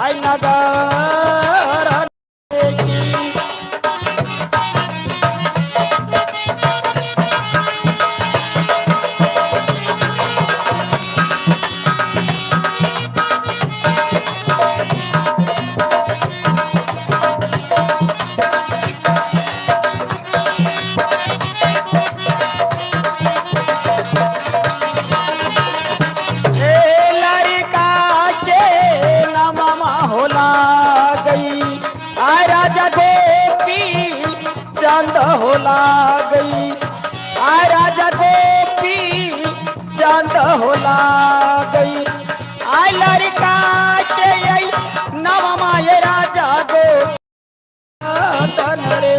आई नगर की। चंद होला गई आ राजा गोपी चंद होला गई आ लड़का के नवमा ये राजा गो रे।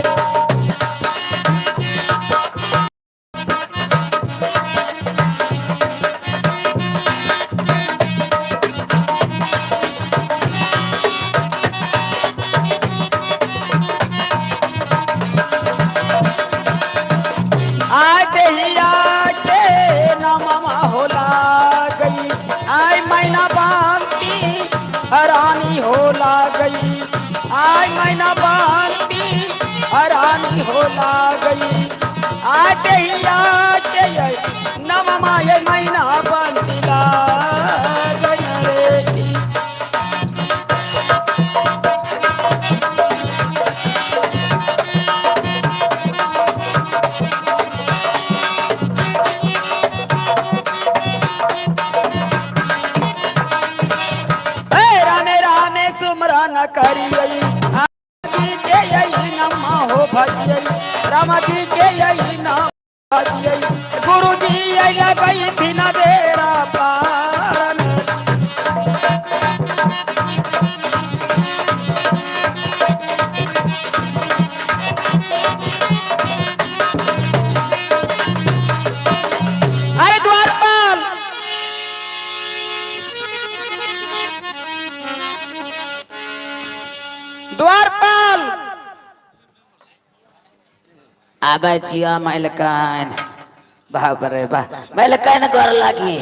रानी होला गई आई मैना बांती रानी होला गई आते ही आते नवमा ये मैना बांती लागन रे की। सुमरन करियई जी के यही नमा हो भजियई राम जी के यही नाम भजियई गुरु जी लगई थी न बेरा पारन। अरे द्वारपाल द्वारपाल आबे छिया मैलकान बाप रे बा मैलकान घर लागी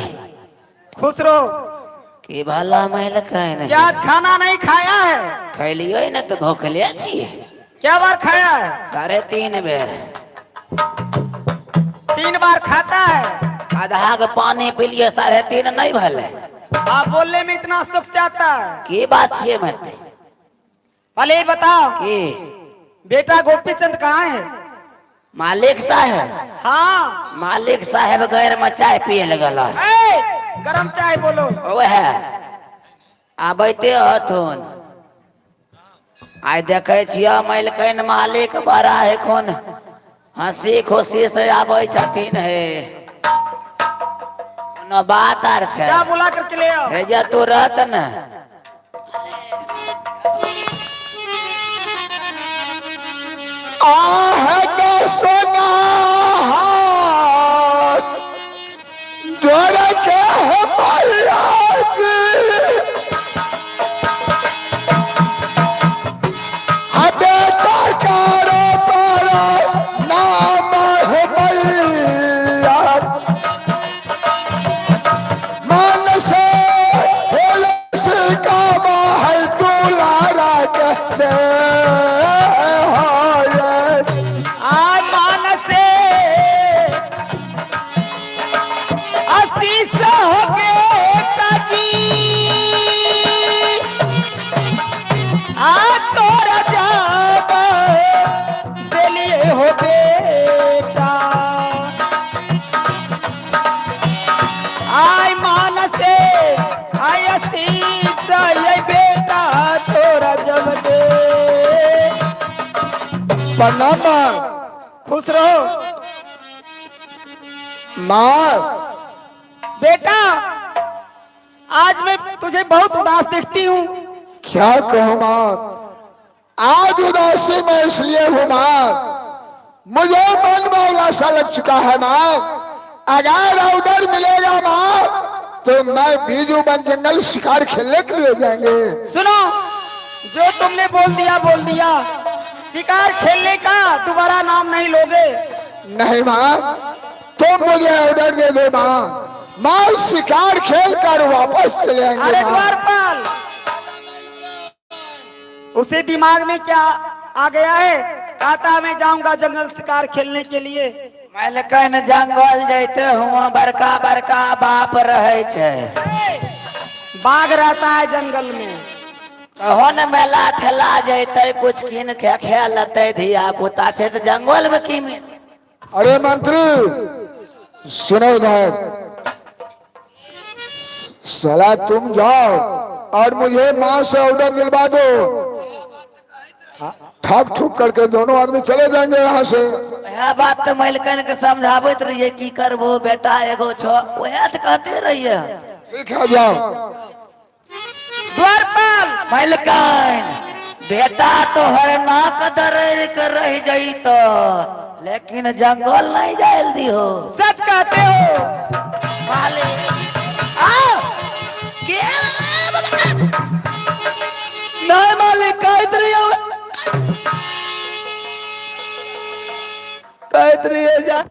खुश रहो कि भला मैलकान क्या आज खाना नहीं खाया है? खैलियो न तो भूखले छिए। क्या बार खाया है? 3.5 बेर। 3 बार खाता है? आधा के पानी पी लिए 3.5 नहीं भले। आप बोलने में इतना सुख चाहता है की बात छिए मत पहले ही बताओ कि बेटा गोपीचंद कहाँ है? मालिक साहब। हाँ मालिक साहब गैर में चाय पिए लगल गरम चाय बोलो। वह आबते हथुन आइ देखे छिया मैलकैन मालिक बड़ा है खून हंसी खुशी से आबे छथिन है कोनो बात आर छै क्या बुला करके ले आओ। हे जा तू रहत न सोना जोड़ के पनामा खुश रहो माँ। बेटा आज मैं तुझे बहुत उदास देखती हूँ। क्या कहूँ माँ, आज उदासी में इसलिए हूँ माँ, मुझे मन में उदासा लग चुका है माँ। अगर ऑर्डर मिलेगा माँ तो मैं बीजू बन जंगल शिकार खेलने के लिए जाएंगे। सुनो जो तुमने बोल दिया शिकार खेलने का दोबारा नाम नहीं लोगे। नहीं माँ तुम मुझे ऑर्डर दे दे माँ शिकार खेल कर वापस चले आएंगे। अरे द्वारपाल उसे दिमाग में क्या आ गया है? कहता मैं जाऊंगा जंगल शिकार खेलने के लिए। मालिकन जंगल जैते हुआ बड़का बड़का बाप रहे छे। बाघ रहता है जंगल में। हो न मेला ठेला जैते कुछ किन के खे लेते धिया पुता छे तो जंगल में की अरे मंत्री सुनो इधर, साला तुम जाओ और मुझे माँ से ऑर्डर दिलवा दो, ठक ठुक करके दोनों आदमी चले जाएंगे यहाँ से। यह बात तो मालिकन के समझावत रहिए की करबो बेटा एगो छो वह तो कहते रहिए। ठीक है जाओ। द्वारपाल मालिकन बेटा तो हर नाक दरेर कर रह जाई तो लेकिन जंगल नहीं जायल दी हो। सच कहते हो। मालिक आओ के नहीं मालिक कहत रही हो कहत रही है जा